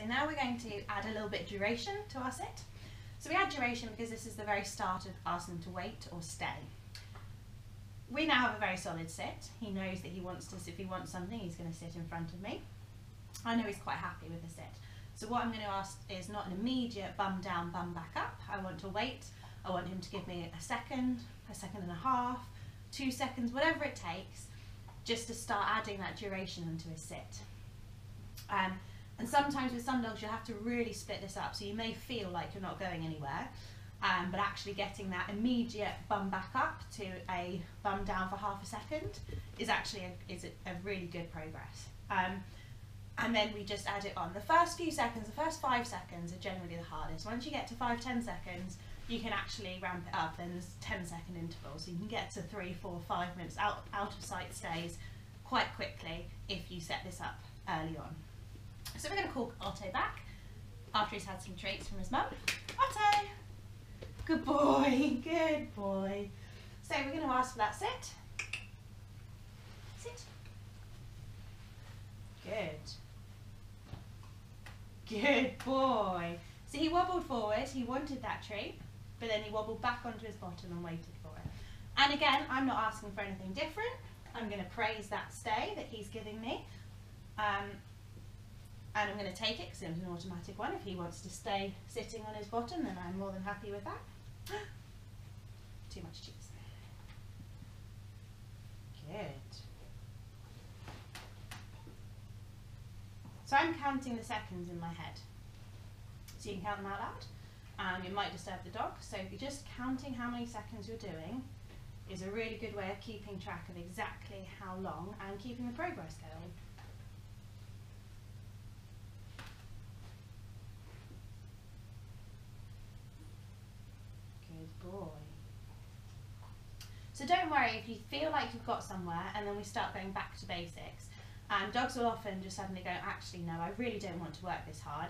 now we're going to add a little bit of duration to our sit. So we add duration because this is the very start of asking him to wait or stay. We now have a very solid sit. He knows that he wants to, if he wants something, he's going to sit in front of me. I know he's quite happy with the sit. So what I'm going to ask is not an immediate bum down, bum back up. I want to wait. I want him to give me a second and a half, 2 seconds, whatever it takes, just to start adding that duration into his sit. And sometimes with some dogs you'll have to really split this up, so you may feel like you're not going anywhere, but actually getting that immediate bum back up to a bum down for half a second is actually a really good progress. And then we just add it on. The first few seconds, the first 5 seconds are generally the hardest. Once you get to 5-10 seconds, you can actually ramp it up, and there's 10-second intervals. So you can get to 3, 4, 5 minutes out of sight stays quite quickly if you set this up early on. So we're going to call Otto back after he's had some treats from his mum. Otto! Good boy, good boy. So we're going to ask for that sit. Sit. Good. Good boy. So he wobbled forward, he wanted that treat, but then he wobbled back onto his bottom and waited for it. And again, I'm not asking for anything different. I'm going to praise that stay that he's giving me. And I'm going to take it because it was an automatic one. If he wants to stay sitting on his bottom, then I'm more than happy with that. Too much cheese. Good. So I'm counting the seconds in my head. So you can count them out loud. It might disturb the dog. So if you're just counting how many seconds you're doing is a really good way of keeping track of exactly how long and keeping the progress going. Good boy. So don't worry if you feel like you've got somewhere and then we start going back to basics. Dogs will often just suddenly go, actually no, I really don't want to work this hard.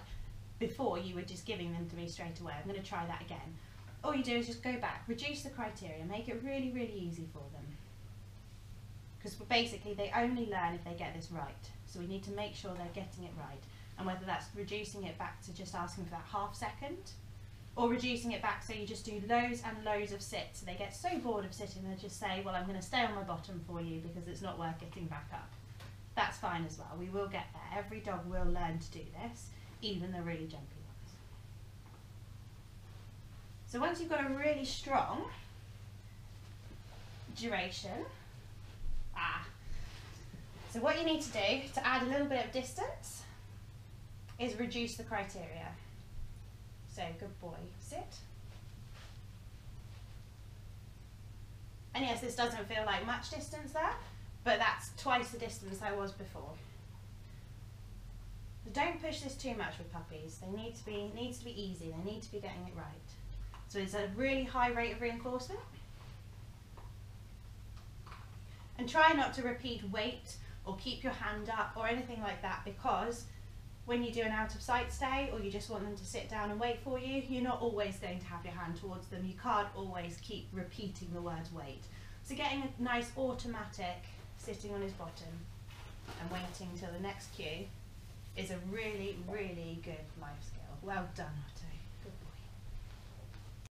Before you were just giving them to me straight away. I'm going to try that again. All you do is just go back, reduce the criteria, make it really, really easy for them. Because basically they only learn if they get this right. So we need to make sure they're getting it right. And whether that's reducing it back to just asking for that half second, or reducing it back so you just do loads and loads of sits. So they get so bored of sitting, they just say, well, I'm going to stay on my bottom for you because it's not worth getting back up. That's fine as well. We will get there. Every dog will learn to do this, even the really jumpy ones. So once you've got a really strong duration, so what you need to do to add a little bit of distance is reduce the criteria. So good boy, sit. And yes, this doesn't feel like much distance there, but that's twice the distance I was before. So don't push this too much with puppies. They needs to be easy. They need to be getting it right. So it's a really high rate of reinforcement. And try not to repeat weight or keep your hand up or anything like that, because when you do an out of sight stay or you just want them to sit down and wait for you, you're not always going to have your hand towards them. You can't always keep repeating the word wait. So getting a nice automatic sitting on his bottom and waiting till the next cue is a really, really good life skill. Well done.